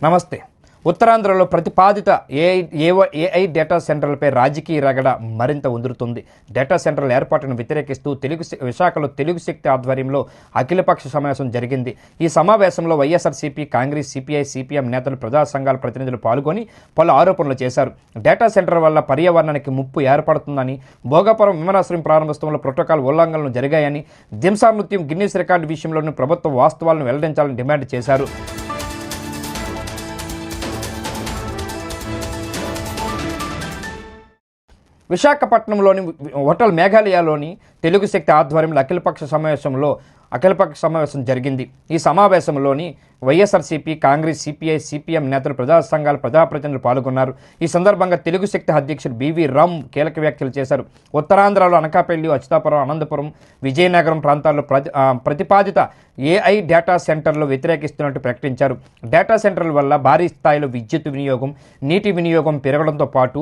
నమస్తే. ఉత్తరాంధ్రలో ప్రతిపాదిత ఏఐ డేటా సెంటర్లపై రాజకీయ రగడ మరింత ఉధృతుంది. డేటా సెంటర్ల ఏర్పాటును వ్యతిరేకిస్తూ విశాఖలో తెలుగు శక్తి ఆధ్వర్యంలో అఖిలపక్ష సమావేశం జరిగింది. ఈ సమావేశంలో వైఎస్ఆర్సీపీ, కాంగ్రెస్, సిపిఐ, సిపిఎం నేతలు, ప్రజా సంఘాల ప్రతినిధులు పాల్గొని పలు ఆరోపణలు చేశారు. డేటా సెంటర్ వల్ల పర్యావరణానికి ముప్పు ఏర్పడుతుందని, భోగాపురం విమానాశ్రయం ప్రారంభోత్సవంలో ప్రోటోకాల్ ఉల్లంఘనలు జరిగాయని, దింసా నృత్యం గిన్నిస్ రికార్డు విషయంలోని ప్రభుత్వ వాస్తవాలను వెల్లడించాలని డిమాండ్ చేశారు. విశాఖపట్నంలోని హోటల్ మేఘాలయలోని తెలుగు శక్తి ఆధ్వర్యంలో అఖిలపక్ష సమావేశం జరిగింది. ఈ సమావేశంలోని వైఎస్ఆర్సీపీ, కాంగ్రెస్, సిపిఐ, సిపిఎం నేతలు, ప్రజా సంఘాల ప్రజాప్రతినిధులు పాల్గొన్నారు. ఈ సందర్భంగా తెలుగు శక్తి అధ్యక్షుడు బివి రామ్ కీలక వ్యాఖ్యలు చేశారు. ఉత్తరాంధ్రలో అనకాపల్లి, అచ్యుతాపురం, అనంతపురం, విజయనగరం ప్రాంతాల్లో ప్రతిపాదిత ఏఐ డేటా సెంటర్లు వ్యతిరేకిస్తున్నట్టు ప్రకటించారు. డేటా సెంటర్ల వల్ల భారీ స్థాయిలో విద్యుత్ వినియోగం, నీటి వినియోగం పెరగడంతో పాటు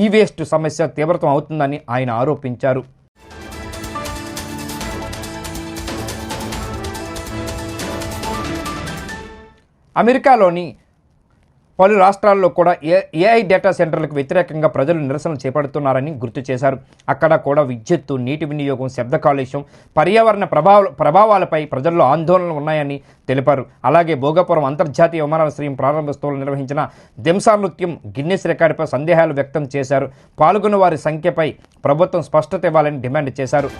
ఈ వేస్ట్ సమస్య తీవ్రతం అవుతుందని ఆయన ఆరోపించారు. అమెరికాలోని పలు రాష్ట్రాల్లో కూడా ఏఐ డేటా సెంటర్లకు వ్యతిరేకంగా ప్రజలు నిరసనలు చేపడుతున్నారని గుర్తు చేశారు. అక్కడ కూడా విద్యుత్తు, నీటి వినియోగం, శబ్ద కాలుష్యం, పర్యావరణ ప్రభావాలపై ప్రజల్లో ఆందోళనలు ఉన్నాయని తెలిపారు. అలాగే భోగాపురం అంతర్జాతీయ విమానాశ్రయం ప్రారంభోత్సవంలో నిర్వహించిన దింసా నృత్యం గిన్నిస్ రికార్డుపై సందేహాలు వ్యక్తం చేశారు. పాల్గొన్న వారి సంఖ్యపై ప్రభుత్వం స్పష్టత ఇవ్వాలని డిమాండ్ చేశారు.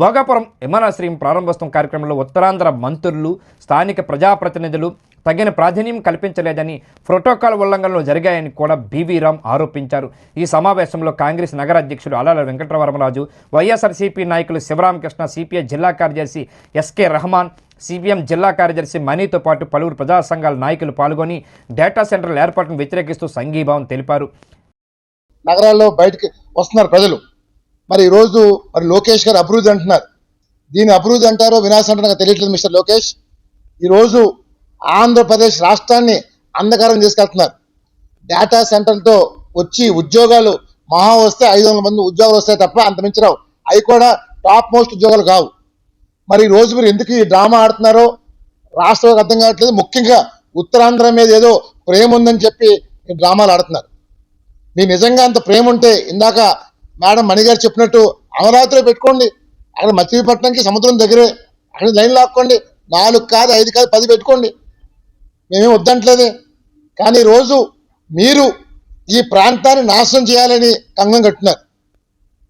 భోగాపురం విమానాశ్రయం ప్రారంభోత్సవం కార్యక్రమంలో ఉత్తరాంధ్ర మంత్రులు, స్థానిక ప్రజాప్రతినిధులు తగిన ప్రాధాన్యం కల్పించలేదని, ప్రోటోకాల్ ఉల్లంఘనలు జరిగాయని కూడా బివి రామ్ ఆరోపించారు. ఈ సమావేశంలో కాంగ్రెస్ నగర అధ్యక్షుడు అల్లాల వెంకటరమణరాజు, వైఎస్ఆర్సీపీ నాయకులు శివరామకృష్ణ, సిపిఐ జిల్లా కార్యదర్శి ఎస్కే రెహమాన్, సిపిఎం జిల్లా కార్యదర్శి మనీతో పాటు పలువురు ప్రజా సంఘాల నాయకులు పాల్గొని డేటా సెంటర్ల ఏర్పాటును వ్యతిరేకిస్తూ సంఘీభావం తెలిపారు. నగరాల్లో బయటకు వస్తున్నారు ప్రజలు. మరి ఈరోజు లోకేష్ గారు అభివృద్ధి అంటున్నారు. దీన్ని అభివృద్ధి అంటారో వినాశం అంటారో నాకు తెలియట్లేదు మిస్టర్ లోకేష్. ఈరోజు ఆంధ్రప్రదేశ్ రాష్ట్రాన్ని అంధకారం తీసుకెళ్తున్నారు. డేటా సెంటర్లతో వచ్చి ఉద్యోగాలు మహా వస్తే 500 మంది ఉద్యోగాలు వస్తాయి తప్ప అంత మించరావు. అవి కూడా టాప్ మోస్ట్ ఉద్యోగాలు కావు. మరి ఈరోజు మీరు ఎందుకు ఈ డ్రామా ఆడుతున్నారో రాష్ట్రాలకు అర్థం కావట్లేదు. ముఖ్యంగా ఉత్తరాంధ్ర మీద ఏదో ప్రేమ ఉందని చెప్పి ఈ డ్రామాలు ఆడుతున్నారు. మీ నిజంగా అంత ప్రేమ ఉంటే ఇందాక మేడం మణిగారు చెప్పినట్టు అమరావతిలో పెట్టుకోండి. అక్కడ మచిలీపట్నంకి సముద్రం దగ్గరే, అక్కడ లైన్ లాక్కోండి. 4 కాదు 5 కాదు 10 పెట్టుకోండి, మేమేం వద్దంటలేదే. కానీ ఈరోజు మీరు ఈ ప్రాంతాన్ని నాశనం చేయాలని కంగం కట్టున్నారు.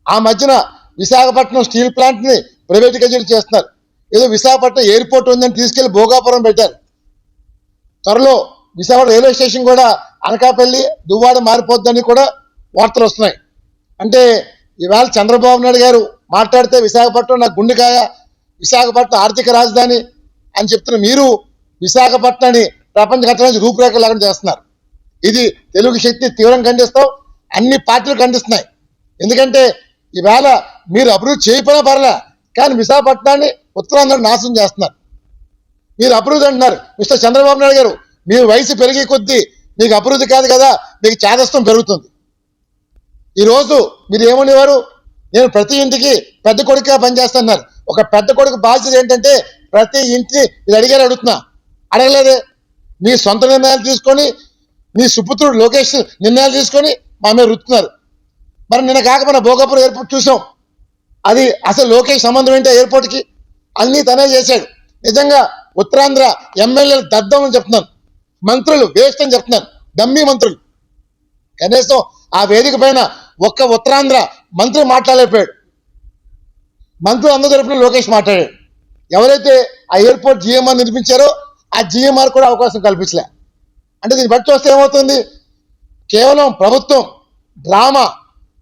ఆ మధ్యన విశాఖపట్నం స్టీల్ ప్లాంట్ని ప్రైవేటీకరణ చేస్తున్నారు. ఏదో విశాఖపట్నం ఎయిర్పోర్ట్ ఉందని తీసుకెళ్లి భోగాపురం పెట్టారు. త్వరలో విశాఖపట్నం రైల్వే స్టేషన్ కూడా అనకాపల్లి, దువ్వాడ మారిపోద్దని కూడా వార్తలు వస్తున్నాయి. అంటే ఇవాళ చంద్రబాబు నాయుడు గారు మాట్లాడితే విశాఖపట్నం నాకు గుండెకాయ, విశాఖపట్నం ఆర్థిక రాజధాని అని చెప్తున్న మీరు విశాఖపట్నాన్ని ప్రపంచ ఘట్టడానికి రూపురేఖలు లేకుండా చేస్తున్నారు. ఇది తెలుగు శక్తి తీవ్రంగా ఖండిస్తాం. అన్ని పార్టీలు ఖండిస్తున్నాయి. ఎందుకంటే ఇవాళ మీరు అభివృద్ధి చేయకపోయినా పర్లే, కానీ విశాఖపట్నాన్ని ఉత్తరాంధ్ర నాశనం చేస్తున్నారు. మీరు అభివృద్ధి అంటున్నారు. మిస్టర్ చంద్రబాబు నాయుడు గారు, మీ వయసు పెరిగే కొద్దీ మీకు అభివృద్ధి కాదు కదా, మీకు చేదస్తం పెరుగుతుంది. ఈరోజు మీరు ఏమనేవారు, నేను ప్రతి ఇంటికి పెద్ద కొడుకుగా పనిచేస్తున్నారు. ఒక పెద్ద కొడుకు బాధ్యత ఏంటంటే ప్రతి ఇంటిని ఇది అడుగుతున్నా, అడగలేదే. మీ సొంత నిర్ణయాలు తీసుకొని, మీ సుపుత్రుడు లోకేష్ నిర్ణయాలు తీసుకొని మా మీద రుతున్నారు. మరి నిన్న కాక మన భోగాపురం ఎయిర్పోర్ట్ చూసాం. అది అసలు లోకేష్ సంబంధం ఏంటో ఎయిర్పోర్ట్కి, అన్నీ తనే చేశాడు. నిజంగా ఉత్తరాంధ్ర ఎమ్మెల్యేలు దద్దం అని చెప్తున్నాను, మంత్రులు వేస్ట్ అని చెప్తున్నాను, డమ్మీ మంత్రులు. కనీసం ఆ వేదిక పైన ఒక్క ఉత్తరాంధ్ర మంత్రి మాట్లాడలేకపోయాడు. మంత్రులు అందరూ తరపున లోకేష్ మాట్లాడాడు. ఎవరైతే ఆ ఎయిర్పోర్ట్ జిఎంఆర్ నిర్మించారో ఆ జిఎంఆర్ కూడా అవకాశం కల్పించలే. అంటే దీన్ని బట్టి చూస్తే ఏమవుతుంది, కేవలం ప్రభుత్వం డ్రామా,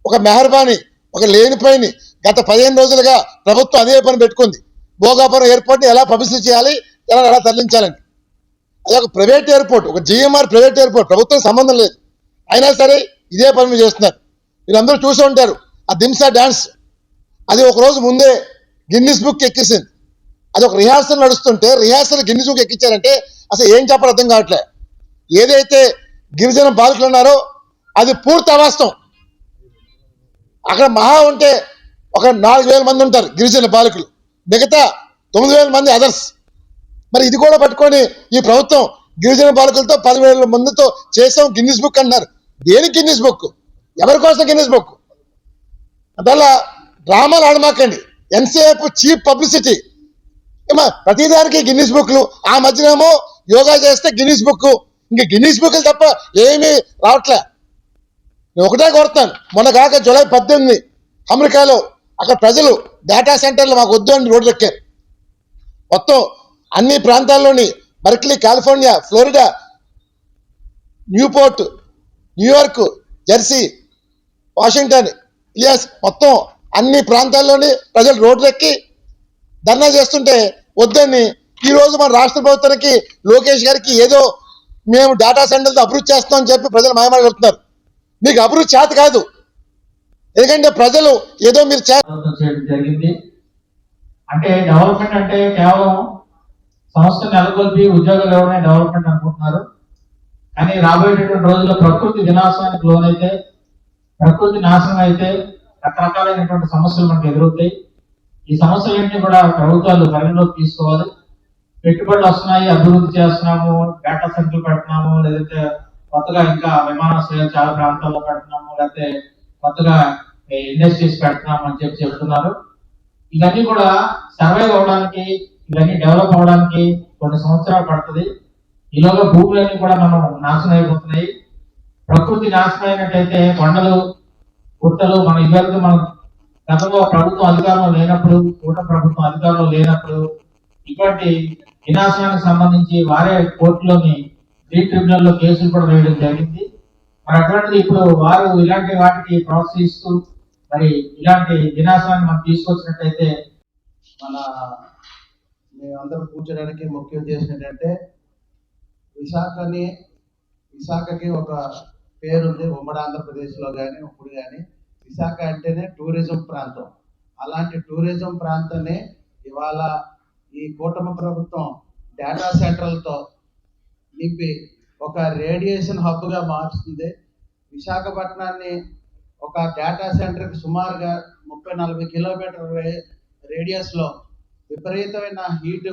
ఒక మెహర్బానీ, ఒక లేనిపోయిని గత 15 రోజులుగా ప్రభుత్వం అదే పని పెట్టుకుంది. భోగాపురం ఎయిర్పోర్ట్ని ఎలా పబ్లిసిటీ చేయాలి, ఎలా తరలించాలని. అది ఒక ప్రైవేట్ ఎయిర్పోర్ట్, ఒక జిఎంఆర్ ప్రైవేట్ ఎయిర్పోర్ట్, ప్రభుత్వం సంబంధం లేదు. అయినా సరే ఇదే పని మీరు చేస్తున్నారు. మీరందరూ చూసి ఉంటారు ఆ దింసా డాన్స్. అది ఒకరోజు ముందే గిన్నిస్ బుక్ ఎక్కించింది. అది ఒక రిహార్సల్ నడుస్తుంటే రిహార్సల్ గిన్నిస్ బుక్ ఎక్కించారంటే అసలు ఏం చెప్పాలో అర్థం కావట్లే. ఏదైతే గిరిజన బాలికలు ఉన్నారో అది పూర్తి అవాస్తవం. అక్కడ మహా ఉంటే ఒక 4000 మంది ఉంటారు గిరిజన బాలికలు. మిగతా 9,000 మంది అదర్స్. మరి ఇది కూడా పట్టుకొని ఈ ప్రభుత్వం గిరిజన బాలకులతో 10,000 మందితో చేసాం గిన్నిస్ బుక్ అంటున్నారు. దేనికి గిన్నిస్ బుక్? ఎవరి కోసం గిన్నిస్ బుక్? అందువల్ల డ్రామాలు ఆడమాకండి. ఎంతసేపు చీప్ పబ్లిసిటీ. ప్రతిదానికి గిన్నిస్ బుక్లు. ఆ మధ్యనేమో యోగా చేస్తే గిన్నిస్ బుక్, ఇంక గిన్నిస్ బుక్లు తప్ప ఏమీ రావట్లే. నేను ఒకటే కోరుతాను, మొన్న కాక జూలై 18 అమెరికాలో అక్కడ ప్రజలు డేటా సెంటర్లు మాకు వద్దు అని రోడ్లు ఎక్కారు. మొత్తం అన్ని ప్రాంతాల్లోని Berkeley, California, Florida, Newport, New York, Jersey, Washington, ఇలియాస్ మొత్తం అన్ని ప్రాంతాల్లోని ప్రజలు రోడ్లు ఎక్కి ధర్నా చేస్తుంటే వద్దని ఈరోజు మన రాష్ట్ర ప్రభుత్వానికి లోకేష్ గారికి ఏదో మేము డేటా సెంటర్స్ అభివృద్ధి చేస్తామని చెప్పి ప్రజలు మాయమాటలు చెప్తున్నారు. మీకు అభివృద్ధి చేత కాదు, ఎందుకంటే ప్రజలు ఏదో మీరు జరిగింది. అంటే డెవలప్మెంట్ అంటే కేవలం సంస్థ నెలకొల్పి ఉద్యోగాలు ఇవ్వడమే డెవలప్మెంట్ అనుకుంటున్నారు. కానీ రాబోయేటటువంటి రోజుల్లో ప్రకృతి వినాశానికి లోనైతే, ప్రకృతి నాశనం అయితే రకరకాలైనటువంటి సమస్యలు మనకు ఎదురవుతాయి. ఈ సమస్యలన్నింటినీ కూడా ప్రభుత్వాలు పరిగణలోకి తీసుకోవాలి. పెట్టుబడులు వస్తున్నాయి, అభివృద్ధి చేస్తున్నాము, డేటా సెంటర్లు పెడుతున్నాము, లేదంటే కొత్తగా ఇంకా విమానాశ్రయాలు చాలా ప్రాంతాల్లో పెడుతున్నాము, లేకపోతే కొత్తగా ఇండస్ట్రీస్ పెడుతున్నాము అని చెప్తున్నారు. ఇవన్నీ కూడా సర్వైవ్ అవడానికి, ఇవన్నీ డెవలప్ అవడానికి కొన్ని సంవత్సరాలు పడుతుంది. ఈలోగా భూములన్నీ కూడా మనం నాశనం అయిపోతున్నాయి. ప్రకృతి నాశనం అయినట్టయితే కొండలు, గుట్టలు మన ఇవన్నీ మనం గతంలో ప్రభుత్వం అధికారంలో లేనప్పుడు, కూటమి ప్రభుత్వం అధికారంలో లేనప్పుడు ఇటువంటి వినాశనానికి సంబంధించి వారే కోర్టులోని ట్రిబ్యునల్ లో కేసులు కూడా వేయడం జరిగింది. మరి అటువంటిది ఇప్పుడు వారు ఇలాంటి వాటికి ప్రోత్సహిస్తూ మరి ఇలాంటి వినాశాన్ని మనం తీసుకొచ్చినట్టయితే మన మేమందరం కూర్చోడానికి ముఖ్య ఉద్దేశం ఏంటంటే విశాఖకి ఒక పేరుంది ఉమ్మడి ఆంధ్రప్రదేశ్లో కానీ ఇప్పుడు కానీ. విశాఖ అంటేనే టూరిజం ప్రాంతం. అలాంటి టూరిజం ప్రాంతాన్ని ఇవాళ ఈ కూటమి ప్రభుత్వం డేటా సెంటర్లతో నింపి ఒక రేడియేషన్ హబ్గా మార్చుతుంది. విశాఖపట్నాన్ని ఒక డేటా సెంటర్కి సుమారుగా 30-40 కిలోమీటర్ రేడియస్లో విపరీతమైన హీట్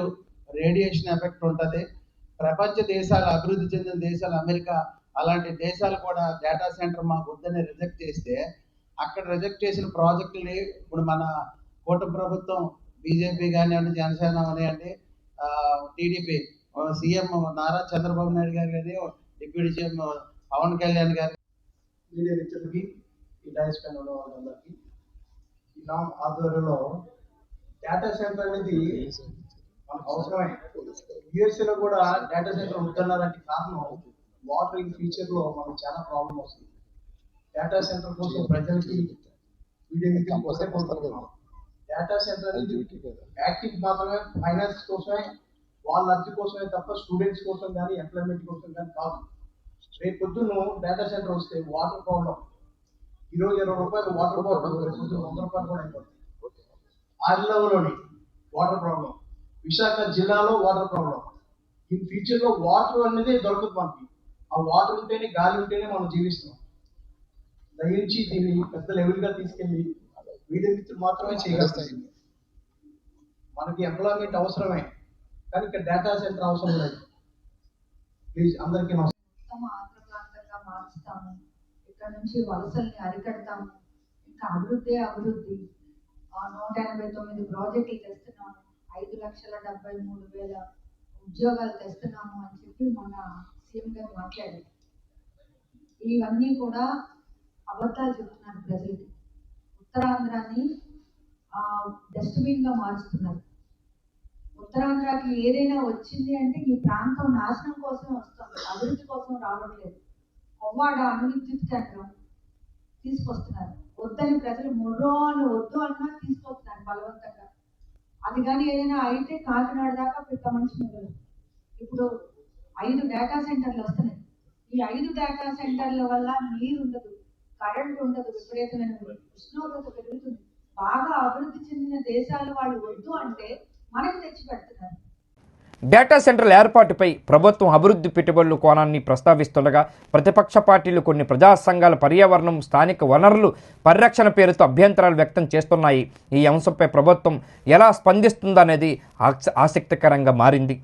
రేడియేషన్ ఎఫెక్ట్ ఉంటుంది. ప్రపంచ దేశాలు, అభివృద్ధి చెందిన దేశాలు, అమెరికా అలాంటి దేశాలు కూడా డేటా సెంటర్ మాకు వద్దని రిజెక్ట్ చేస్తే, అక్కడ రిజెక్ట్ చేసిన ప్రాజెక్టుని ఇప్పుడు మన కూటమి ప్రభుత్వం బీజేపీ కానివ్వండి, జనసేన కానివ్వండి, టీడీపీ సీఎం నారా చంద్రబాబు నాయుడు గారు కానీ, డిప్యూటీ సీఎం పవన్ కళ్యాణ్ గారు, మీడియా మిత్రులకి, ఈ డైస్ పైన ఉన్న వాళ్ళందరికీ ఈ రామ్ ఆధ్వర్యంలో డేటా సెంటర్ అనేది మనకు అవసరమే. యుఎస్ఏలో కూడా డేటా సెంటర్ ఉంటున్నారంటే కారణం వాటరింగ్ ఫీచర్లో మనకు చాలా ప్రాబ్లం వస్తుంది. డేటా సెంటర్ కోసం ప్రజలకి వీడియో మీటింగ్ కోసం కోరుకుంటున్నాం. డేటా సెంటర్ అనేది యాక్టివ్ మాత్రమే ఫైనాన్స్ కోసమే, వాళ్ళ అర్థి కోసమే తప్ప స్టూడెంట్స్ కోసం కానీ ఎంప్లాయ్మెంట్ కోసం కానీ కాదు. రేపు పొద్దున్న డేటా సెంటర్ వస్తే వాటర్ ప్రాబ్లం, ఈరోజు 20 రూపాయలు వాటర్ బాటిల్ రేపు పొద్దున్న 100 రూపాయలు కూడా అయిపోతుంది. ఆదిలాబాద్లోని వాటర్ ప్రాబ్లం, విశాఖ జిల్లాలో వాటర్ ప్రాబ్లం. ఈ ఫ్యూచర్లో వాటర్ అనేది దొరకదు మనకి. ఆ వాటర్ ఉంటేనే, గాలి ఉంటేనే మనం జీవిస్తున్నాం. దయించి దీన్ని పెద్ద లెవెల్గా తీసుకెళ్ళి వీడియో మిత్రులు మాత్రమే చేయగలుగుతాయి. మనకి ఎంప్లాయ్మెంట్ అవసరమే, కానీ ఇక్కడ డేటా సెంటర్ అవసరం లేదు. ప్లీజ్ అందరికీ ఆంధ్ర ప్రాంతంగా మార్చుతాము, ఇక్కడ నుంచి వలసల్ని అరికడతాము, ఇంకా అభివృద్ధి 189 ప్రాజెక్టులు తెస్తున్నాము, 5,73,000 ఉద్యోగాలు తెస్తున్నాము అని చెప్పి మన సీఎం గారు మాట్లాడారు. ఇవన్నీ కూడా అబద్ధాలు చెప్తున్నారు ప్రజలకి. ఉత్తరాంధ్రాన్ని డస్ట్బిన్ గా మార్చుతున్నారు. ఉత్తరాంధ్రకి ఏదైనా వచ్చింది అంటే ఈ ప్రాంతం నాశనం కోసమే వస్తుంది, అభివృద్ధి కోసం రావట్లేదు. కొవ్వాడ అణు విద్యుత్ కేంద్రం తీసుకొస్తున్నారు, వద్దని ప్రజలు మొర్రో అని వద్దు అన్నా తీసుకొస్తున్నారు బలవంతంగా. అది కానీ ఏదైనా అయితే కాకినాడ దాకా పెద్ద మనిషి మిగలదు. ఇప్పుడు 5 డేటా సెంటర్లు వస్తున్నాయి. ఈ 5 డేటా సెంటర్ల వల్ల నీరు ఉండదు, కరెంట్ ఉండదు, విపరీతమైన ఉష్ణోగ్రత పెరుగుతుంది. బాగా అభివృద్ధి చెందిన దేశాలు వాళ్ళు వద్దు అంటే మనకు తెచ్చి పెడుతున్నారు. డేటా సెంటర్ల ఏర్పాటుపై ప్రభుత్వం అభివృద్ధి పెట్టుబడుల కోణాన్ని ప్రస్తావిస్తుండగా ప్రతిపక్ష పార్టీలు కొన్ని ప్రజా సంఘాల పర్యావరణం స్థానిక వనరులు పరిరక్షణ పేరుతో అభ్యంతరాలు వ్యక్తం చేస్తున్నాయి. ఈ అంశంపై ప్రభుత్వం ఎలా స్పందిస్తుందనేది ఆసక్తికరంగా మారింది.